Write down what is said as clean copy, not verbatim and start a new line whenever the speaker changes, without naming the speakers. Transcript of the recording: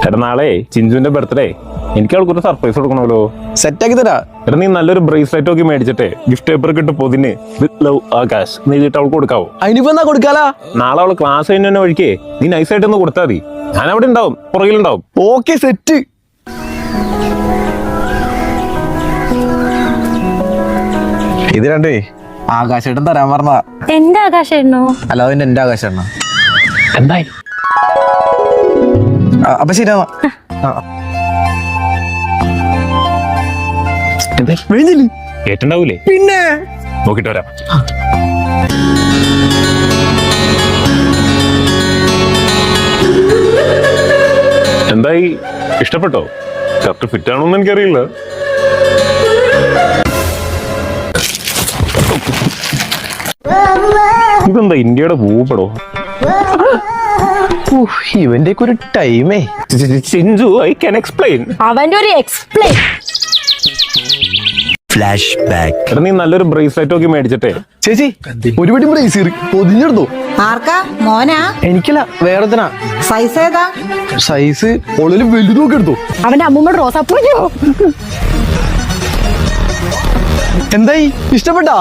എടാ നാളെ ചിഞ്ചുവിന്റെ ബർത്ത്ഡേ എനിക്ക് അവൾക്കൊരു സർപ്രൈസ് കൊടുക്കണമല്ലോ.
സെറ്റാക്കി തരാ.
എടാ നീ നല്ലൊരു ബ്രേസ്ലെറ്റ് ഒക്കെ മേടിച്ചിട്ടേ ഗിഫ്റ്റ് പേപ്പർ കിട്ട് പൊതിന് വിത്ത് ലവ് ആകാശ് നീട്ട് അവൾക്ക് കൊടുക്കാവോ?
അതിനിപ്പോ എന്നാ കൊടുക്കാലാ?
നാളെ അവള് ക്ലാസ് കഴിഞ്ഞ തന്നെ ഒഴിക്കേ നീ നൈസായിട്ട് ഒന്ന് കൊടുത്താൽ മതി. ഞാൻ അവിടെ ഉണ്ടാവും, പുറകിലുണ്ടാവും.
Okay set. ഇത് രണ്ടേ ആകാശേട്ടൻ തരാൻ പറഞ്ഞതാ.
എന്റെ ആകാശായിരുന്നോ?
അല്ലാതെ എന്റെ ആകാശേട്ടനാ.
എന്തായി?
അപ്പൊ ശരിയാ.
കേട്ടുണ്ടാവൂലേ?
പിന്നെ
നോക്കിട്ട് വരാം. എന്തായി, ഇഷ്ടപ്പെട്ടോ? കറക്റ്റ് ഫിറ്റ് ആണോന്ന് എനിക്കറിയില്ല. ഇതെന്താ ഇന്ത്യയുടെ ഭൂപടോ?
ഇവന്റെ ഒരു ടൈമേ.
Chinchu, I can explain.
അവന്റെ ഒരു എക്സ്പ്ലെയിൻ.
Flash back.
എടാ നീ നല്ലൊരു ബ്രേസ്ലെറ്റ് ഒക്കെ മേടിച്ചിട്ടേ.
ചേച്ചി ഒരുപടി ബ്രേസ് പൊതിഞ്ഞെടുത്തോ?
ആർക്കാ? മോനാ?
എനിക്കല്ല, വേറെത്തിനാ.
സൈസ് ഏതാ?
സൈസ് ഓളില് വലുതൊക്കെ എടുത്തോ.
അവന്റെ അമ്മൂമ്മയുടെ റോസാപ്പൂയോ?
എന്തായി, ഇഷ്ടപ്പെട്ടാ?